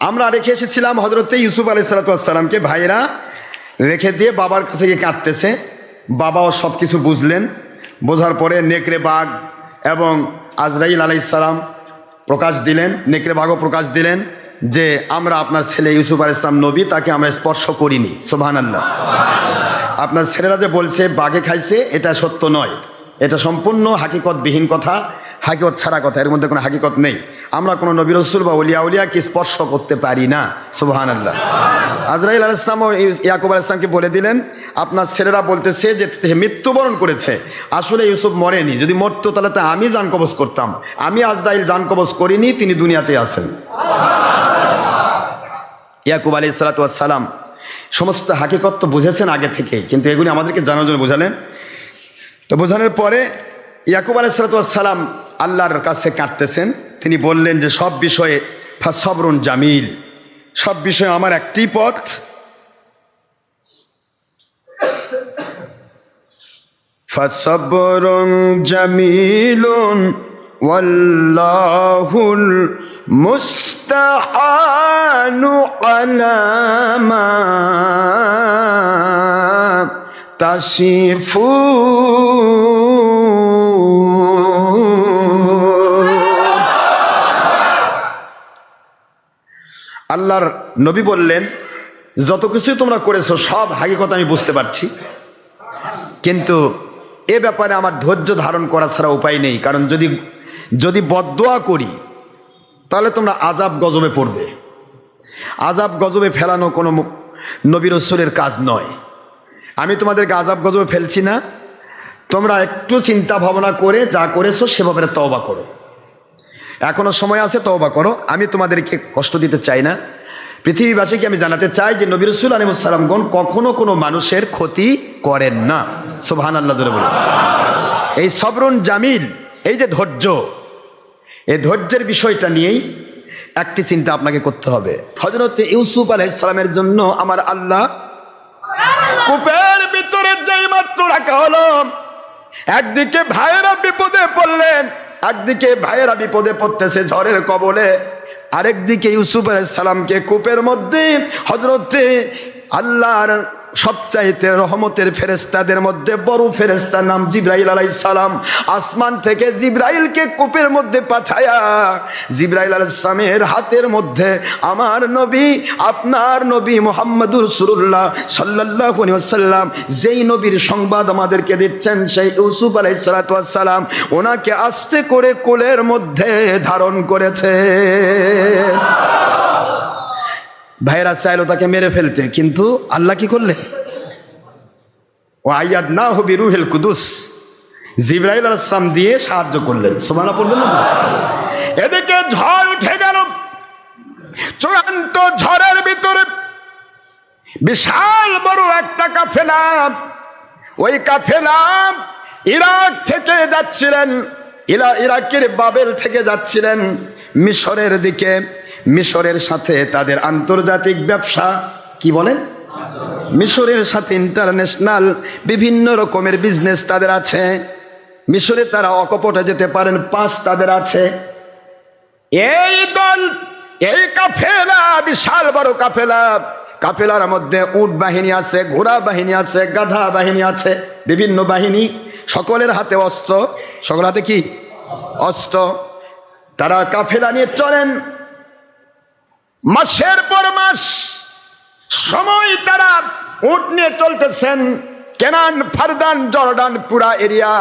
আমরা রেখে এসেছিলাম হযরতে ইউসুফ আলাইহিস সালামকে। ভাইরা রেখে দিয়ে বাবার কাছে গিয়ে কাঁদতেছে। বাবাও সব কিছু বুঝলেন। বোঝার পরে নেকড়ে বাঘ এবং আজরাইল আলাইহিস সালাম প্রকাশ দিলেন, নেকড়ে বাঘও প্রকাশ দিলেন যে আমরা আপনার ছেলে ইউসুফ আলাইহিস সালাম নবী, তাকে আমরা স্পর্শ করিনি। সুবহানাল্লাহ। আপনার ছেলেরা যে বলছে বাঘে খাইছে, এটা সত্য নয়, এটা সম্পূর্ণ হাকিকতবিহীন কথা, হাকিকত ছাড়া কথা, এর মধ্যে কোনো হাকিকত নেই। আমরা কোনো নবী রাসূল বা ওলিয়া উলিয়াকে স্পর্শ করতে পারি না। সুবহানাল্লাহ। আজরাইল আলাইহিস সালাম ও ইয়াকুব আলাইহিস সালামকে বলে দিলেন আপনার ছেলেরা বলতেছে যে মৃত্যুবরণ করেছে, আসলে ইউসুফ মরেনি, যদি মরতো তাহলে তো আমি জান কবজ করতাম, আমি আজরাইল জান কবজ করিনি, তিনি দুনিয়াতে আছেন। ইয়াকুব আলাইহিস সালাম সমস্ত হাকিকত তো বুঝেছেন আগে থেকে, কিন্তু এগুলি আমাদেরকে জানার জন্য বোঝালেন। তো বোঝানোর পরে ইয়াকুব আলাইহিস সালাম আল্লাহর কাছে কাঁদতেছেন। তিনি বললেন যে সব বিষয়ে ফাসবরুন জামিল, সব বিষয়ে আমার একটি পথ, ফাসবরুন জামিলুন ওয়াল্লাহুল মুস্তাআনু আলা মা তাসিফুন। আল্লাহর নবী বললেন যত কিছু তোমরা করেছো সব হাকিকত আমি বুঝতে পারছি, কিন্তু এ ব্যাপারে আমার ধৈর্য ধারণ করা ছাড়া উপায় নেই, কারণ যদি বদদোয়া করি তাহলে তোমরা আযাব গজবে পড়বে। আযাব গজবে ফেলানো কোনো নবী রাসূলের কাজ নয়। আমি তোমাদেরকে আযাব গজবে ফেলছি না, তোমরা একটু চিন্তা ভাবনা করে যা করেছো সে ব্যাপারে তওবা করো, এখনো সময় আছে, তওবা করো। আমি তোমাদেরকে কষ্ট দিতে চাই না। পৃথিবীবাসীকে আমি জানাতে চাই যে নবী রাসূল আলাইহিস সালামগণ কখনো কোনো মানুষের ক্ষতি করেন না। সুবহানাল্লাহ জোরে বলুন। এই সবরুন জামিল, এই যে ধৈর্য, এই ধৈর্যের বিষয়টা নিয়েই একটি চিন্তা আপনাকে করতে হবে। হযরত ইউসুফ আলাইহিস সালামের জন্য আমার আল্লাহ কূপের ভিতরে যেই মাত্র রাখা হলো, একদিকে ভাইয়েরা বিপদে পড়লেন, একদিকে ভাইয়েরা বিপদে পড়তেছে ঝড়ের কবলে, আরেকদিকে ইউসুফ আলাইহিস সালামকে কূপের মধ্যে হযরতে আল্লাহর সবচাইতে রহমতের ফেরেশতাদের মধ্যে বড় ফেরেশতা নাম জিবরাইল আলাইহিস সালাম, আসমান থেকে জিবরাইলকে কূপের মধ্যে পাঠায়া জিবরাইল আলাইহিস সালামের হাতের মধ্যে আমার নবী, আপনার নবী মুহাম্মদুর রাসূলুল্লাহ সাল্লাল্লাহু আলাইহি ওয়াসাল্লাম যেই নবীর সংবাদ আমাদেরকে দিচ্ছেন, সেই ইউসুফ আলাইহিস সালাম ওনাকে আস্তে করে কোলের মধ্যে ধারণ করেছে। ভাইরা চাইলো তাকে মেরে ফেলতে, কিন্তু আল্লাহ কি করলেন? ওয়াইয়াদনাহু বিরূহিল কুদুস, জিবরাইল আলাইহিস সালাম দিয়ে সাহায্য করলেন। সুবহানাল্লাহ পড়বেন না? এদিকে ঝড় উঠে গেল, চূড়ান্ত ঝড়ের ভিতরে বিশাল বড় একটা কাফেলা, ওই কাফেলা ইরাক থেকে যাচ্ছিলেন, ইরাকের বাবেল থেকে যাচ্ছিলেন মিশরের দিকে। মিশরের সাথে তাদের আন্তর্জাতিক ব্যবসা, কি বলেন, মিশরের সাথে ইন্টারন্যাশনাল বিভিন্ন রকমের বিজনেস তাদের আছে। মিশরে তারা অকপটে যেতে পারেন, পাস তাদের আছে। এই দল, এই কাফেলা, বিশাল বড় কাফেলা, কাফেলার মধ্যে উট বাহিনী আছে, ঘোড়া বাহিনী আছে, গাধা বাহিনী আছে, বিভিন্ন বাহিনী, সকলের হাতে অস্ত্র। সকলের হাতে কি? অস্ত্র। তারা কাফেলা নিয়ে চলেন, মাসের পর মাস সময় তারা উট নিয়ে চলতেছেন। কেনান, ফারদান, জর্ডান পুরা এরিয়া,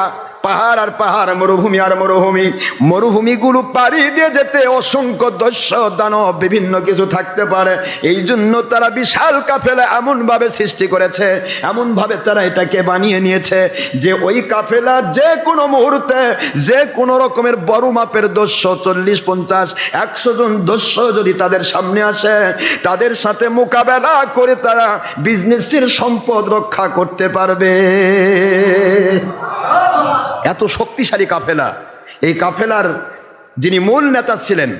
পাহাড় আর পাহাড়, মরুভূমি আর মরুভূমি, মরুভূমিগুলো পাড়ি দিয়ে যেতে অসংখ্য দস্যু দানব বিভিন্ন কিছু থাকতে পারে। এই জন্য তারা বিশাল কাফেলা এমন ভাবে সৃষ্টি করেছে, এমন ভাবে তারা এটাকে বানিয়ে নিয়েছে যে ওই কাফেলা যে কোনো মুহূর্তে যে কোনো রকমের বড় মাপের দস্যু, 40, 50, 100 জন দস্যু যদি তাদের সামনে আসে, তাদের সাথে মোকাবেলা করে তারা বিজনেসের সম্পদ রক্ষা করতে পারবে। এত শক্তিশালী কাফেলা। এই কাফেলার যিনি মূল নেতা ছিলেন,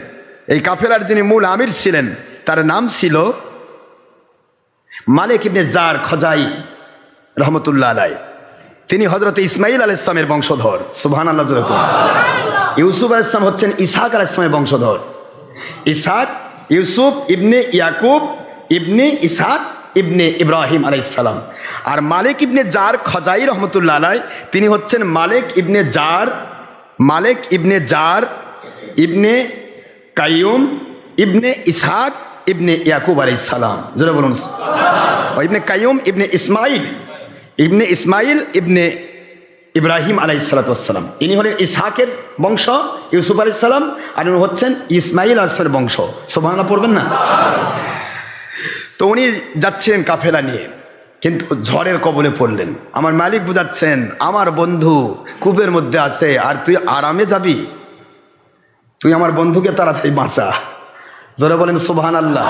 এই কাফেলার যিনি মূল আমির ছিলেন, তার নাম ছিল মালিক ইবনে জার খজাই রহমতুল্লাহ আলাইহি। তিনি হযরত ইসমাঈল আলাইহিস সালামের বংশধর। সুবহানাল্লাহ জোরে বলুন। ইউসুফ আলাইহিস সালাম হচ্ছেন ইসহাক আলাইহিস সালামের বংশধর। ইসহাক ইউসুফ ইবনে ইয়াকুব ইবনে ইসহাক ইবনে ইব্রাহিম আলাইহিস সালাম। আর মালিক ইবনে জার খজাই রহমতুল্লাহ আলাই তিনি হচ্ছেন মালিক ইবনে জার ইবনে কাইয়ুম ইবনে ইসহাক ইবনে ইয়াকুব আলাইহিস সালাম। জোরে বলুন। ইবনে কাইয়ুম ইবনে ইসমাইল ইবনে ইব্রাহিম আলাইহিস সালাম। ইনি হলেন ইসহাকের বংশ ইউসুফ আলাইহিস সালাম, আর ইনি হচ্ছেন ইসমাইল আলাইহিস সালামের বংশ। সুবহানাল্লাহ পড়বেন না? তো উনি যাচ্ছেন কাফেলা নিয়ে, কিন্তু ঝড়ের কবলে পড়লেন। আমার মালিক বুঝাচ্ছেন আমার বন্ধু কূপের মধ্যে আছে, আর তুই আরামে যাবি? তুই আমার বন্ধুকে তাড়াতাড়ি বাঁচা। জোরে বলেন সুবহানাল্লাহ।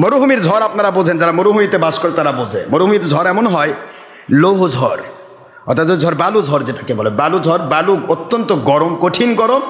মরুভূমির ঝড় আপনারা বোঝেন, যারা মরুভূমিতে বাস করে তারা বোঝে। মরুভূমির ঝড় এমন হয়, লৌহ ঝড়, অর্থাৎ ঝড় বালু ঝড় যেটাকে বলে, বালু ঝড়। বালু অত্যন্ত গরম, কঠিন গরম,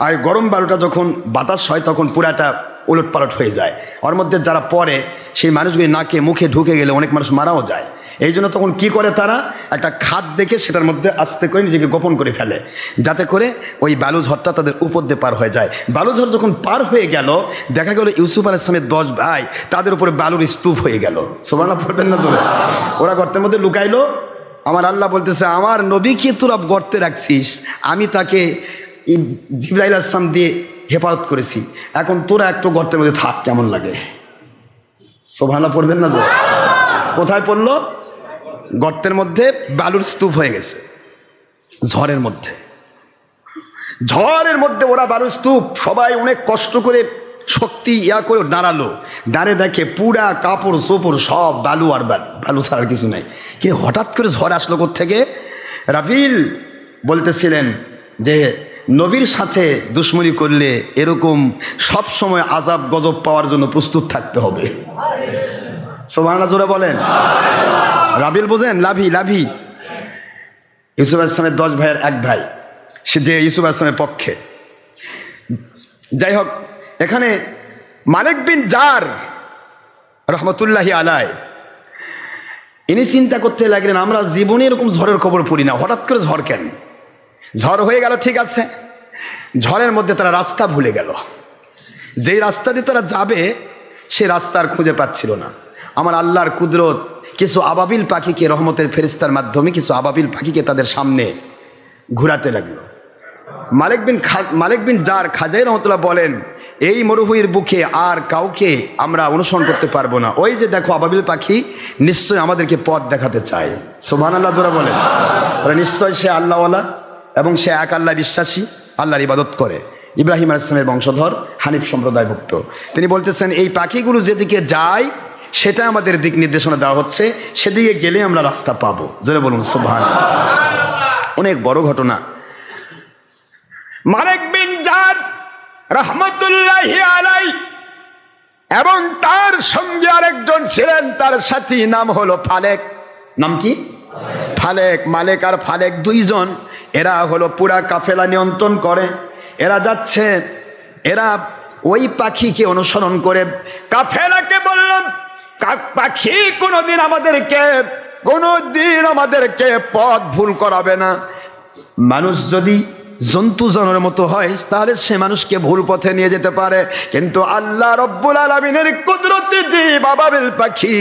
আর গরম বালুটা যখন বাতাস হয় তখন পুরাটা উলট পালট হয়ে যায়। ওর মধ্যে যারা পড়ে সেই মানুষগুলি নাকে মুখে ঢুকে গেলে অনেক মানুষ মারাও যায়। এই জন্য তখন কি করে তারা, একটা খাদ দেখে সেটার মধ্যে আস্তে করে নিজেকে গোপন করে ফেলে, যাতে করে ওই বালু ঝড়টা তাদের উপর দিয়ে পার হয়ে যায়। বালু ঝড় যখন পার হয়ে গেল, দেখা গেল ইউসুফ আলাইহিস সালামের 10 ভাই তাদের উপরে বালুর স্তূপ হয়ে গেল। সুবহানাল্লাহ পড়বেন না জোরে? ওরা গর্তের মধ্যে লুকাইলো। আমার আল্লাহ বলতেছে আমার নবীকে তোরা গর্তে রাখছিস, আমি তাকে জিবরাইল আলাইহিস সালাম দিয়ে হেফাজত করেছি, এখন তোরা একটু গর্তের মধ্যে থাক, কেমন লাগে? সুবহানাল্লাহ পড়বেন না জোরে? কোথায় পড়লো? গর্তের মধ্যে বালুর স্তূপ হয়ে গেছে। ঝড়ের মধ্যে ওরা বালুর স্তূপ, সবাই অনেক কষ্ট করে শক্তি করে দাঁড়ালো। দাঁড়ে দেখে পুরা কাপড় চোপড় সব বালু, আর বালু ছাড়ার কিছু নাই। কিন্তু হঠাৎ করে ঝড় আসলো কোত্থেকে? রাবিল বলতেছিলেন যে নবীর সাথে দুশ্মনী করলে এরকম সব সময় আযাব গজব পাওয়ার জন্য প্রস্তুত থাকতে হবে। সুবহানাল্লাহ জোরে বলেন। রাবিল বোঝেন? লাভি ইউসুফ আলাইহিস সালামের 10 ভাইয়ের এক ভাই, সে যে ইউসুফ আলাইহিস সালামের পক্ষে। যাই হোক, এখানে মালিক বিন জার রহমতুল্লাহি আলাই ইনি চিন্তা করতে লাগলেন আমরা জীবনে এরকম ঝড়ের খবর পড়ি না, হঠাৎ করে ঝড় কেন? ঝড় হয়ে গেল ঠিক আছে, ঝড়ের মধ্যে তারা রাস্তা ভুলে গেল। যেই রাস্তা দিয়ে তারা যাবে সে রাস্তা আর খুঁজে পাচ্ছিল না। আমার আল্লাহর কুদরত কিছু আবাবিল পাখিকে, রহমতের ফেরেশতার মাধ্যমে কিছু আবাবিল পাখিকে তাদের সামনে ঘুরাতে লাগলো। মালিক বিন জার খাজাই রহমতুল্লাহ বলেন এই মরুভূমির বুকে আর কাউকে আমরা অনুসরণ করতে পারবো না। ওই যে দেখো আবাবিল পাখি, নিশ্চয় আমাদেরকে পথ দেখাতে চায়। সুবহানাল্লাহ জোরে বলেন। নিশ্চয় সে আল্লাহওয়ালা এবং সে এক আল্লাহ বিশ্বাসী, আল্লাহর ইবাদত করে, ইব্রাহিম আলাইহিস সালামের বংশধর, হানিফ সম্প্রদায়ভুক্ত। তিনি বলতেছেন এই পাখিগুলো যেদিকে যায় সেটা আমাদের দিক নির্দেশনা দেওয়া হচ্ছে, সেদিকে গেলে আমরা রাস্তা পাবো। জোরে বলুন সুবহানাল্লাহ। অনেক বড় ঘটনা। মালিক বিন জার রহমতুল্লাহি আলাইহি এবং তার সঙ্গে আরেকজন ছিলেন, তার সাথী, নাম হলো ফালেক। নাম কি? ফালেক। মালিক আর ফালেক দুইজন, এরা হলো পুরা কাফেলা নিয়ন্ত্রণ করে। এরা যাচ্ছে, এরা ওই পাখিকে অনুসরণ করে কাফেলাকে বললাম পাখি কোনোদিন আমাদেরকে পথ ভুল করাবে না। মানুষ যদি জন্তু জানোয়ারের মতো হয় তাহলে সে মানুষকে ভুল পথে নিয়ে যেতে পারে, কিন্তু আল্লাহ রব্বুল আলামিনের কুদরতি জীব আবাবিল পাখি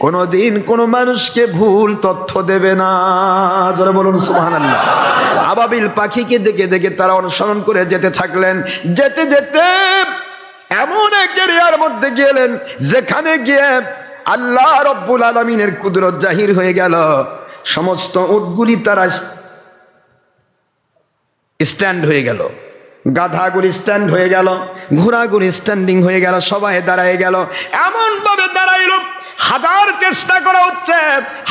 কোনোদিন কোনো মানুষকে ভুল তথ্য দেবে না। জোরে বলুন সুবহানাল্লাহ। আবাবিল পাখিকে দেখে দেখে তারা অনুসরণ করে যেতে থাকলেন। যেতে যেতে এমন এক এরিয়ার মধ্যে গেলেন যেখানে গিয়ে আল্লাহ রব্বুল আলামিনের কুদরত জাহির হয়ে গেল। সমস্ত উটগুলি তারা স্ট্যান্ড হয়ে গেল, গাধাগুলি স্ট্যান্ড হয়ে গেল, ঘোড়াগুলি স্ট্যান্ডিং হয়ে গেল, সবাই দাঁড়ায় গেল। এমন ভাবে দাঁড়াইল, হাজার চেষ্টা করা হচ্ছে,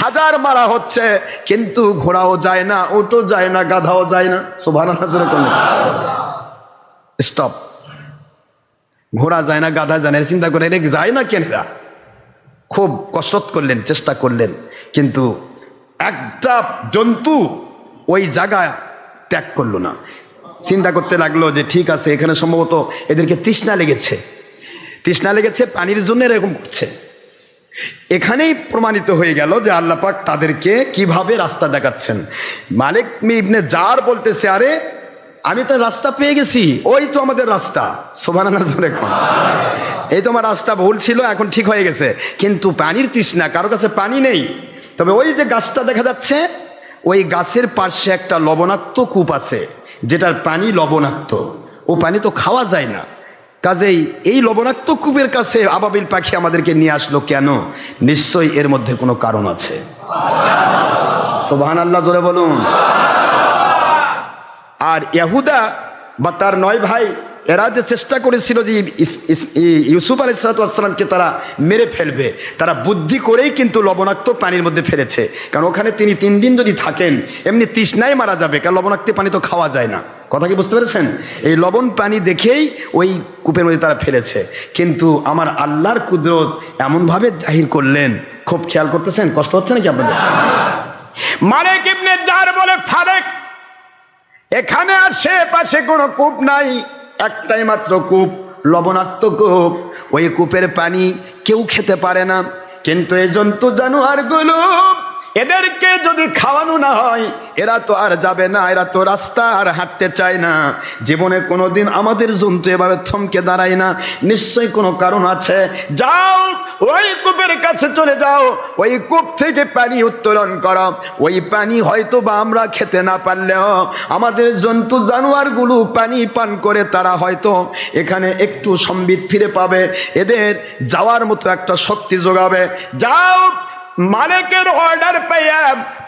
হাজার মারা হচ্ছে, কিন্তু ঘোড়াও যায় না, উটও যায় না, গাধাও যায় না। সুবহানাল্লাহ জোরে বলেন। স্টপ। ঘোড়া যায় না, গাধা যায় না, চিন্তা করে যায় না কেন? খুব কসরত করলেন, চেষ্টা করলেন, কিন্তু একটা জন্তু ওই জায়গায় ত্যাগ করলো না। চিন্তা করতে লাগলো যে ঠিক আছে, এখানে সম্ভবত এদেরকে তৃষ্ণা লেগেছে, পানির জন্য এরকম করছে। এখানেই প্রমাণিত হয়ে গেল যে আল্লাহ পাক তাদেরকে কিভাবে রাস্তা দেখাচ্ছেন। মালিক ইবনে জার বলতেছে আরে আমি তো রাস্তা পেয়ে গেছি, ওই তো আমাদের রাস্তা। সুবহানাল্লাহ জোরে কোন। এই তো আমার রাস্তা ভুল ছিল, এখন ঠিক হয়ে গেছে। কিন্তু পানির তৃষ্ণা, কারো কাছে পানি নেই। তবে ওই যে গাছটা দেখা যাচ্ছে, ওই গাছের পাশে একটা লবণাক্ত কূপ আছে, যেটার পানি লবণাক্ত, ও পানি তো খাওয়া যায় না। কাজেই এই লবণাক্ত কূপের কাছে আবাবিল পাখি আমাদেরকে নিয়ে আসলো কেন? নিশ্চয়ই এর মধ্যে কোনো কারণ আছে। সুবহানাল্লাহ জোরে বলুন। আর ইহুদা বা তার 9 ভাই, এরা যে চেষ্টা করেছিল যে ইউসুফ আলাইহিস সালামকে তারা মেরে ফেলবে, তারা বুদ্ধি করেই কিন্তু লবণাক্ত পানির মধ্যে ফেলেছে। কারণ ওখানে তিনি 3 দিন যদি থাকেন, এমনি তৃষ্ণায় মারা যাবে, কারণ লবণাক্ত পানি তো খাওয়া যায় না। কথা কি বুঝতে পেরেছেন? এই লবণ পানি দেখেই ওই কূপের মধ্যে তারা ফেলেছে। কিন্তু আমার আল্লাহর কুদরত এমনভাবে জাহির করলেন, খুব খেয়াল করতেছেন? কষ্ট হচ্ছে নাকি আপনাদের? মালিক ইবনে জার বলে, ফালেক, এখানে আশেপাশে কোনো কূপ নাই, একটাই মাত্র কূপ, লবণাক্ত কূপ। ওই কূপের পানি কেউ খেতে পারে না। কিন্তু এই জন্তু জানোয়ারগুলো, এদেরকে যদি খাওয়ানো না হয়, এরা তো আর যাবে না, এরা তো রাস্তা আর হাঁটতে চায় না। জীবনে কোনোদিন আমাদের জন্তু এভাবে থমকে দাঁড়ায় না, নিশ্চয়ই কোনো কারণ আছে। যাও, ওই কূপের কাছে চলে যাও, ওই কূপ থেকে পানি উত্তোলন করো। ওই পানি হয়তো বা আমরা খেতে না পারলেও আমাদের জন্তু জানোয়ারগুলো পানি পান করে তারা হয়তো এখানে একটু সম্বিত ফিরে পাবে, এদের যাওয়ার মতো একটা শক্তি যোগাবে। যাও। মালিকের অর্ডার পেয়ে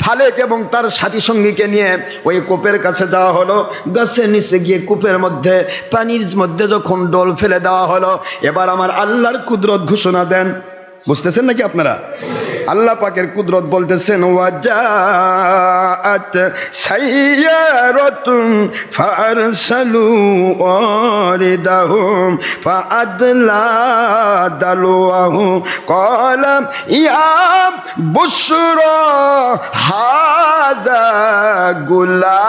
ফালেক এবং তার সাথী সঙ্গীকে নিয়ে ওই কূপের কাছে যাওয়া হলো। গাছের নিচে গিয়ে কূপের মধ্যে, পানির মধ্যে যখন ডোল ফেলে দেওয়া হলো, এবার আমার আল্লাহর কুদরত ঘোষণা দেন। বুঝতেছেন নাকি আপনারা? আল্লাহ পাকের কুদরত বলতেছেন, ওয়াজাআত সাইয়ারাতুন ফারসালু ওয়ারিদাহুম ফাআদলা দালওয়াহু ক্বালা ইয়া বুশরা হাযা গুলাম।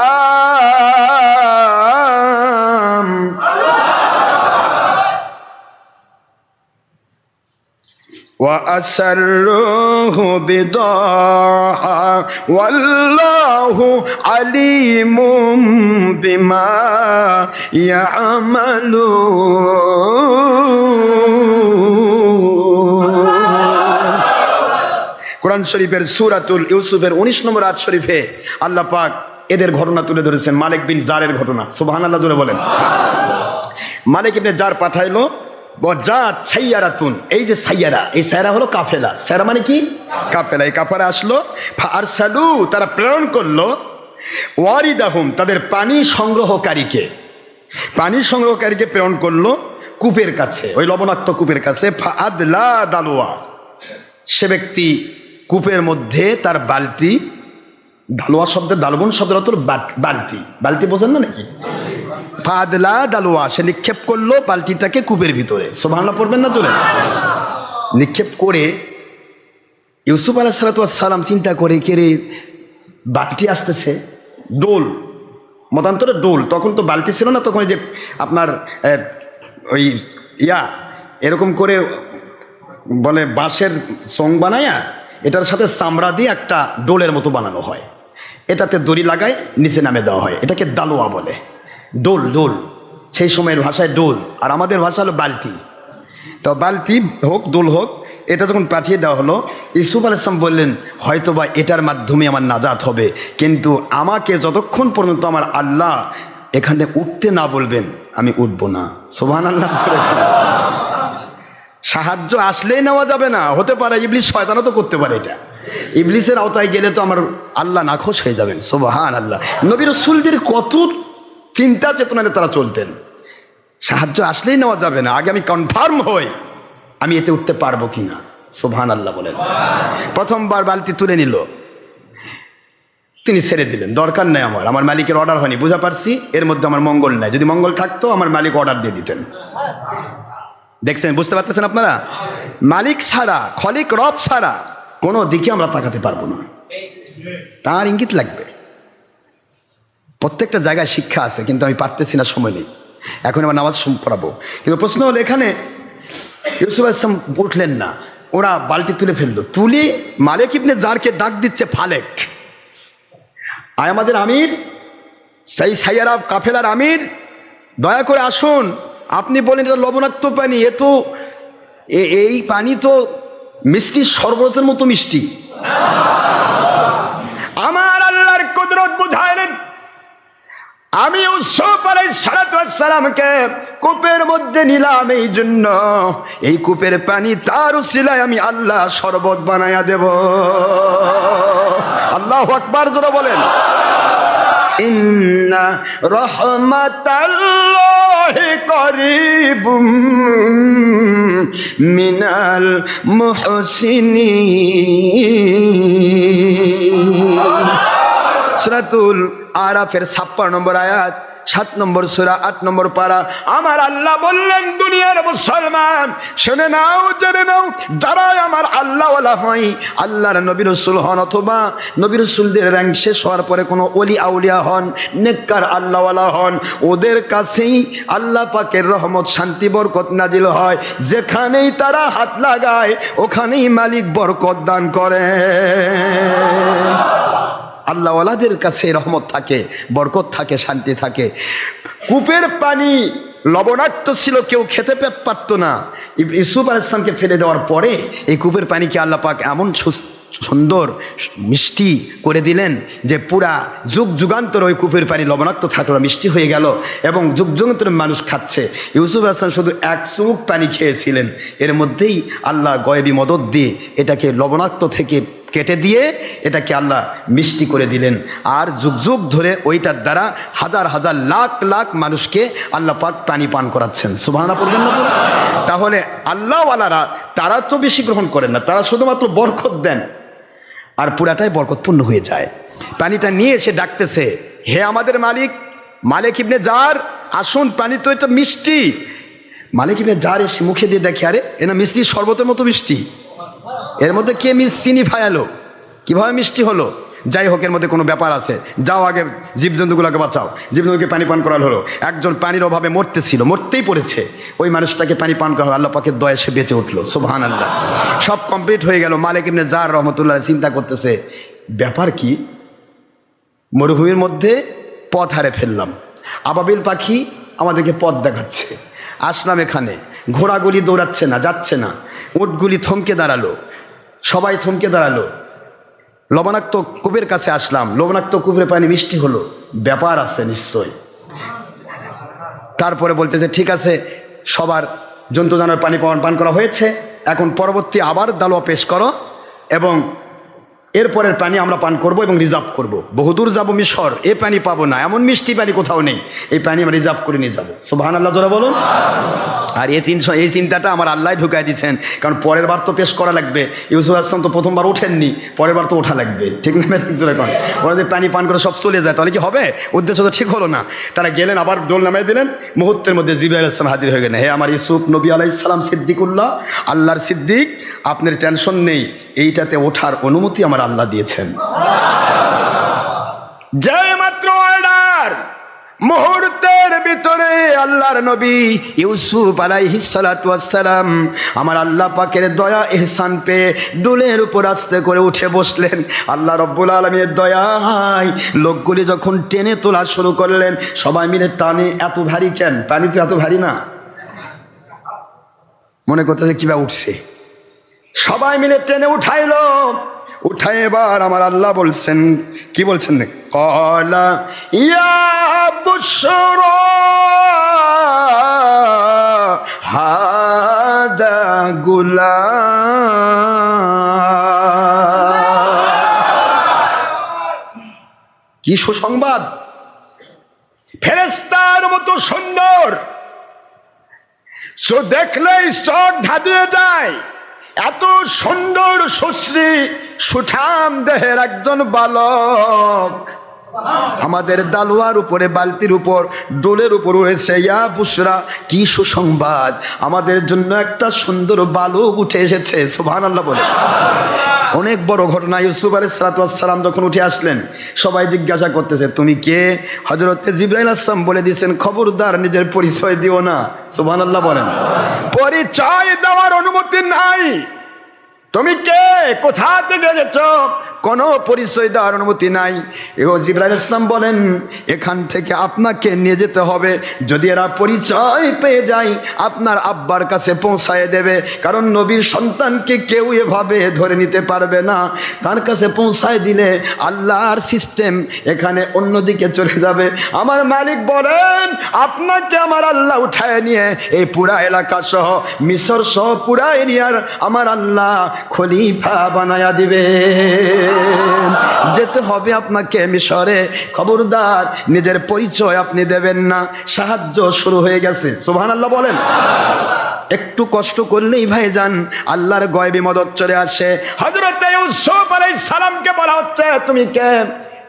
وَأَسَرُّوهُ بِضَاعَةً وَاللَّهُ عَلِيمٌ بِمَا يَعْمَلُونَ। কোরআন শরীফের সূরাতুল ইউসুফের 19 নম্বর আয়াত শরীফে আল্লাহ পাক এদের ঘটনা তুলে ধরেছেন, মালিক বিন জারের ঘটনা। সুবহানাল্লাহ জোরে বলেন। মালিক ইবনে জার পাঠাইলো সাইয়ারাতুন, এই যে সাইয়ারা, এই সাইয়ারা হলো কাফেলা। সাইয়ারা মানে কি? কাফেলা। এই কাফেলা আসলো, ফারসালু, তারা প্রেরণ করলো, ওয়ারিদাহুম, তাদের পানি সংগ্রহকারীকে প্রেরণ করলো কূপের কাছে, ওই লবণাক্ত কূপের কাছে। ফাআদলা দালওয়া, সে ব্যক্তি কূপের মধ্যে তার বালতি, দালওয়া শব্দের দালবন শব্দের অর্থ বালতি, বালতি বোঝেন না নাকি? ফাদলা দালওয়া, সে নিক্ষেপ করলো বালতিটাকে কূপের ভিতরে। সুবহানাল্লাহ পড়বেন না জোরে? নিক্ষেপ করে ইউসুফ আলাইহিস সালাম চিন্তা করে, কে রে, বালতি আসতেছে, ডোল, মতান্তরে ডোল। তখন তো বালতি ছিল না, তখন যে আপনার ওই এরকম করে বলে বাঁশের চোং বানায়া, এটার সাথে চামড়া দিয়ে একটা ডোলের মতো বানানো হয়, এটাতে দড়ি লাগায় নিচে নামে দেওয়া হয়, এটাকে দালওয়া বলে। ডোল, ডোল সেই সময়ের ভাষায় ডোল, আর আমাদের ভাষা হলো বালতি। তো বালতি হোক, ডোল হোক, এটা যখন পাঠিয়ে দেওয়া হলো, ইউসুফ আলাইহিস সালাম বললেন, হয়তোবা এটার মাধ্যমে আমার নাজাত হবে, কিন্তু আমাকে যতক্ষণ পর্যন্ত আমার আল্লাহ এখানে উঠতে না বলবেন আমি উঠবো না। সুবহানাল্লাহ। সাহায্য আসলেই নেওয়া যাবে না, হতে পারে ইবলিস শয়তানও তো করতে পারে এটা। ইবলিসের আওতায় গেলে তো আমার আল্লাহ নাখোশ হয়ে যাবেন। সুবহানাল্লাহ। নবী রাসূলদের কত চিন্তা চেতনায় তারা চলতেন। সাহায্য আসলেই নেওয়া যাবে না, আগে আমি কনফার্ম হই আমি এতে উঠতে পারবো কিনা। সুবহানাল্লাহ বলেন। প্রথমবার বালতি তুলে নিল, তিনি ছেড়ে দিলেন, দরকার নেই, আমার মালিকের অর্ডার হয়নি, বুঝা পারছি এর মধ্যে আমার মঙ্গল নাই, যদি মঙ্গল থাকতো আমার মালিক অর্ডার দিয়ে দিতেন। দেখছেন, বুঝতে পারতেছেন আপনারা? মালিক ছাড়া, খলিক রব ছাড়া কোনো দিকে আমরা তাকাতে পারবো না, তার ইঙ্গিত লাগবে। প্রত্যেকটা জায়গায় শিক্ষা আছে, কিন্তু আমি পারতেছি না, সময় নেই, এখন আমার নামাজ পড়াবো। কিন্তু প্রশ্ন হলো, এখানে ইউসুফ আলাইহিস সালাম উঠলেন না, ওরা বালতি তুলে ফেললো, তুলে মালিক ইবনে জারকে ডাক দিচ্ছে, ফালেক, আয় আমাদের আমির, সেই সাইয়ারা কাফেলার আমির, দয়া করে আসুন। আপনি বলেন এটা লবণাক্ত পানি, এই পানি তো মিষ্টি শরবতের মতো মিষ্টি। আমার আল্লাহর কুদরত বুঝাইলেন, আমি ইউসুফ আলাইহিস সালামকে কূপের মধ্যে নিলাম এই জন্য, এই কূপের পানি তার উসিলায় আমি আল্লাহ শরবত বানায়া দেব। আল্লাহু আকবার, জোরে বলেন। ইন্না রাহমাতাল্লাহি করিবুম মিনাল মুহসিনিন। সূরাতুল আরাফের 56 নম্বর আয়াত, 7 নম্বর সূরা, 8 নম্বর পারা। আমার আল্লাহ বললেন, দুনিয়ার মুসলমান শুনে নাও, জেনে নাও, যারা আমার আল্লাহওয়ালা হয়, আল্লাহর নবী রাসূল হন অথবা নবী রাসূলদের র‍্যাঙ্ক শেষ হওয়ার পরে কোনো ওলি আউলিয়া হন, নেককার আল্লাহওয়ালা হন, ওদের কাছেই আল্লাহ পাকের রহমত, শান্তি, বরকত নাজিল হয়। যেখানেই তারা হাত লাগায় ওখানেই মালিক বরকত দান করে। আল্লাহওয়ালাদের কাছে রহমত থাকে, বরকত থাকে, শান্তি থাকে। কূপের পানি লবণাক্ত ছিল, কেউ খেতে পারত না। ইউসুফ আলাইহিস সালামকে ফেলে দেওয়ার পরে এই কূপের পানিকে আল্লাহ পাক এমন সুন্দর মিষ্টি করে দিলেন যে পুরা যুগ যুগান্তর ওই কূপের পানি লবণাক্ত থাকলো, মিষ্টি হয়ে গেল এবং যুগ যুগান্তর মানুষ খাচ্ছে। ইউসুফ আলাইহিস সালাম শুধু এক চুমুক পানি খেয়েছিলেন, এর মধ্যেই আল্লাহ গয়েবী মদদ দিয়ে এটাকে লবণাক্ত থেকে কেটে দিয়ে এটাকে আল্লাহ মিষ্টি করে দিলেন। আর যুগ যুগ ধরে ওইটার দ্বারা হাজার হাজার লাখ লাখ মানুষকে আল্লাহ পাক পানি পান করাচ্ছেন। সুবহানাল্লাহ পড়বেন না? তাহলে আল্লাহওয়ালারা তারা তো বেশি গ্রহণ করেন না, তারা শুধুমাত্র বরকত দেন আর পুরাটাই বরকতপূর্ণ হয়ে যায়। পানিটা নিয়ে এসে ডাকতেছে, হে আমাদের মালিক, মালিক ইবনে জার, আসুন, পানি তো এটা মিষ্টি। মালিক ইবনে জার এসে মুখে দিয়ে দেখে, আরে এটা মিষ্টি শরবতের মতো মিষ্টি, এর মধ্যে কে চিনি ফায়ালো, কিভাবে মিষ্টি হলো? যাই হোক, এর মধ্যে কোনো ব্যাপার আছে, যাও আগে জীবজন্তুগুলোকে বাঁচাও। জীবজন্তুকে পানি পান করানো হলো। একজন পানির অভাবে মরতেই পড়েছে, ওই মানুষটাকে পানি পান করা হলো, আল্লাহ পাকের দয়ায় সে বেঁচে উঠলো। সুবহানাল্লাহ। সব কমপ্লিট হয়ে গেল। মালিক ইবনে জার রহমতুল্লাহ চিন্তা করতেছে, ব্যাপার কি, মরুভূমির মধ্যে পথ হারে ফেললাম, আবাবিল পাখি আমাদেরকে পথ দেখাচ্ছে, আসলাম এখানে, ঘোড়াগুলি দৌড়াচ্ছে না, যাচ্ছে না, উটগুলি থমকে দাঁড়ালো, সবাই থমকে দাঁড়ালো, লবণাক্ত কূপের কাছে আসলাম, লবণাক্ত কূপের পানি মিষ্টি হলো, ব্যাপার আছে নিশ্চয়। তারপরে বলতেছে, ঠিক আছে, সবার জন্তু জানোয়ার পানি পান করা হয়েছে, এখন পরবর্তী আবার দালওয়া পেশ করো এবং এরপরের পানি আমরা পান করব এবং রিজার্ভ করব। বহুদূর যাব মিশর, এ পানি পাবো না, এমন মিষ্টি পানি কোথাও নেই, এই পানি আমরা রিজার্ভ করে নিয়ে যাবো। সুবহানাল্লাহ, জোরে বলুন। আর এই চিন্তাটা আমার আল্লাহ ঢুকাই দিয়েছেন, কারণ পরের বার তো পেশ করা লাগবে। ইউসুফ আলাইহিস সালাম তো প্রথমবার ওঠেননি, পরের বার তো ওঠা লাগবে, ঠিক না? ওরা যদি পানি পান করে সব চলে যায় তাহলে কি হবে? উদ্দেশ্য তো ঠিক হলো না। তারা গেলেন, আবার ডোল নামাই দিলেন, মুহূর্তের মধ্যে জিবরাইল আলাইহিস সালাম হাজির হয়ে গেলেন। হে আমার ইউসুফ নবী আলাইহিস সালাম, সিদ্দিকুল্লাহ, আল্লাহর সিদ্দিক, আপনার টেনশন নেই, এইটাতে ওঠার অনুমতি আমার আল্লাহ দিয়েছেন। যে মাত্র অর্ডার, মুহূর্তের ভিতরে আল্লাহর নবী ইউসুফ আলাইহিস সালাতু ওয়াস সালাম আমার আল্লাহ পাকের দয়া ইহসান পেয়ে ডুলের উপর আস্তে করে উঠে বসলেন। আল্লাহ রব্বুল আলামিনের দয়ায় লোকগুলি যখন টেনে তোলা শুরু করলেন, সবাই মিলে টানে। এত ভারী কেন? পানি তো এত ভারী না, মনে করতেছে কিভাবে উঠছে। সবাই মিলে টেনে উঠাইলো। উঠাই এবার আমার আল্লাহ বলছেন, কি বলছেন? ক্বালা ইয়া বুশরা হাদা গুলাম। কি সুসংবাদ! ফেরেশতার মতো সুন্দর, সো দেখলেই চোখ ধাঁধিয়ে যায়। এত সুন্দর সুশ্রী সুঠাম দেহের একজন বালক আমাদের দালওয়ার উপরে, বালতির উপর, ডোলের উপর রয়েছে। ইয়া বুশরা, কি সুসংবাদ, আমাদের জন্য একটা সুন্দর বালক উঠে এসেছে। সুবহানাল্লাহ বলে। অনেক বড় ঘটনা। ইউসুফ আলাইহিস সালাম যখন উঠে আসলেন, সবাই জিজ্ঞাসা করতেছে, তুমি কে? হযরত জিবরাইল আলাইহিস সালাম বলে দিয়েছেন, খবরদার নিজের পরিচয় দিও না। সুবহানাল্লাহ বলেন। পরিচয় দেওয়ার অনুমতি নাই। তুমি কে? কোথা থেকে এসেছো? কোনো পরিচয় দেওয়ার অনুমতি নাই। জিবরাইল ইসলাম বলেন এখান থেকে আপনাকে নিয়ে যেতে হবে, যদি এরা পরিচয় পেয়ে যায় আপনার আব্বার কাছে পৌঁছায় দেবে, কারণ নবীর সন্তানকে কেউ এভাবে ধরে নিতে পারবে না। তার কাছে পৌঁছায় দিলে আল্লাহর সিস্টেম এখানে অন্যদিকে চলে যাবে। আমার মালিক বলেন আপনাকে আমার আল্লাহ উঠায় নিয়ে এই পুরা এলাকা সহ মিশর সহ পুরা এরিয়ার আমার আল্লাহ খলিফা বানায়া দিবে। যেতে হবে আপনাকে মিশরে, খবরদার নিজের পরিচয় আপনি দেবেন না। সাহায্য শুরু হয়ে গেছে, সুবহানাল্লাহ বলেন। একটু কষ্ট করলেই ভাইজান আল্লাহর গয়বী মদদ চলে আসে। হযরত ইউসুফ আলাইহিস সালামকে বলা হচ্ছে তুমি কে?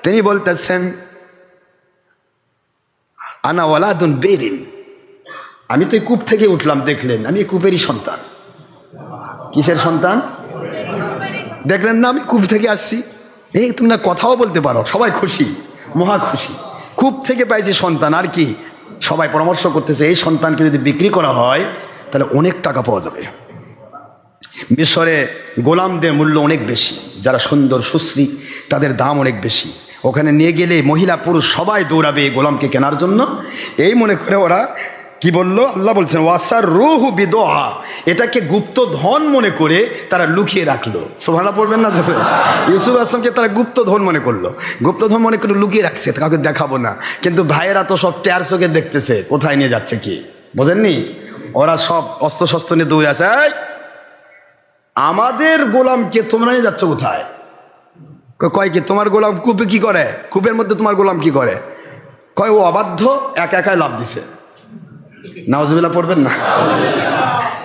তিনি বলতেছেন আনা ওয়ালাদুন বেরিন, আমি তো এই কূপ থেকে উঠলাম, দেখলেন আমি এই কূপেরই সন্তান। কিসের সন্তান? দেখলেন না আমি কূপ থেকে আসছি। এই তুমি না কথাও বলতে পারো, সবাই খুশি, মহা খুশি। কূপ থেকে পাইছি সন্তান, আর কি? সবাই পরামর্শ করতেছে এই সন্তানকে যদি বিক্রি করা হয় তাহলে অনেক টাকা পাওয়া যাবে। মিশরে গোলামদের মূল্য অনেক বেশি, যারা সুন্দর সুশ্রী তাদের দাম অনেক বেশি। ওখানে নিয়ে গেলে মহিলা পুরুষ সবাই দৌড়াবে এই গোলামকে কেনার জন্য। এই মনে করে ওরা কি বললো, আল্লাহ বলছেন ওয়াসার রুহু বিদোহা, এটাকে গুপ্ত ধন মনে করে তারা লুকিয়ে রাখলো। সুবহানাল্লাহ পড়বেন না? ইউসুফ আসলামকে তারা গুপ্ত ধন মনে করলো, গুপ্ত ধন মনে করে লুকিয়ে রাখছে, কাউকে দেখাবো না। কিন্তু ভাইয়েরা তো সব টেয়ার চোখে দেখতেছে কোথায় নিয়ে যাচ্ছে কি, বোঝেননি? ওরা সব অস্ত্র শস্ত্র নিয়ে দৌড়ে আছে। আমাদের গোলামকে তোমরা নিয়ে যাচ্ছ কোথায়? কয় কি তোমার গোলাম কূপে কি করে? কূপের মধ্যে তোমার গোলাম কি করে? কয় ও অবাধ্য, একা একাই লাভ দিছে। নাউজুবিল্লাহ পড়বেন না?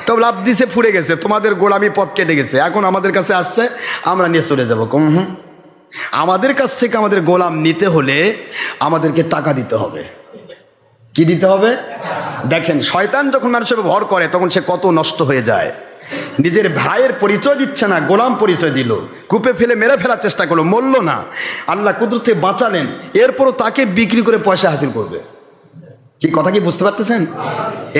তো লাভ দিছে, ফুরে গেছে, তোমাদের গোলামি পথ কেটে গেছে, এখন আমাদের কাছে আসছে, আমরা নিয়ে চলে যাবো। আমাদের কাছ থেকে আমাদের গোলাম নিতে হলে আমাদেরকে টাকা দিতে হবে। কি দিতে হবে? দেখেন শয়তান যখন মানুষের ভর করে তখন সে কত নষ্ট হয়ে যায়। নিজের ভাইয়ের পরিচয় দিচ্ছে না, গোলাম পরিচয় দিল, কূপে ফেলে মেরে ফেলার চেষ্টা করলো, মরল না, আল্লাহ কুদরতে বাঁচালেন, এরপরও তাকে বিক্রি করে পয়সা হাসিল করবে। কি কথা কি বুঝতে পারতেছেন?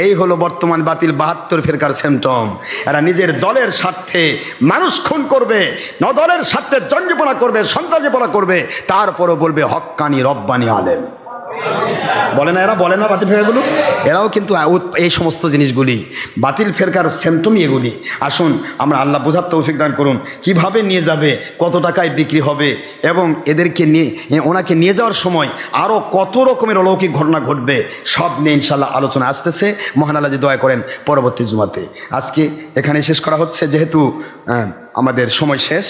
এই হলো বর্তমান বাতিল 72 ফেরকার সিমটম। এরা নিজের দলের স্বার্থে মানুষ খুন করবে, দলের স্বার্থে জঙ্গিপনা করবে, সন্ত্রাসীপনা করবে, তারপরও বলবে হক্কানি রব্বানি আলেম। বলে না এরা? বলে না বাতিল ফেরকাগুলো? এরাও কিন্তু এই সমস্ত জিনিসগুলি বাতিল ফেরকার সিমটমই এগুলি। আসুন আমরা আল্লাহ বোঝার তৌফিক দান করুন, কিভাবে নিয়ে যাবে, কত টাকায় বিক্রি হবে, এবং এদেরকে নিয়ে ওনাকে নিয়ে যাওয়ার সময় আরও কত রকমের অলৌকিক ঘটনা ঘটবে, সব নিয়ে ইনশাল্লাহ আলোচনা আসতেছে। মহান আল্লাহ যে দয়া করেন পরবর্তী জুমাতে। আজকে এখানে শেষ করা হচ্ছে, যেহেতু আমাদের সময় শেষ।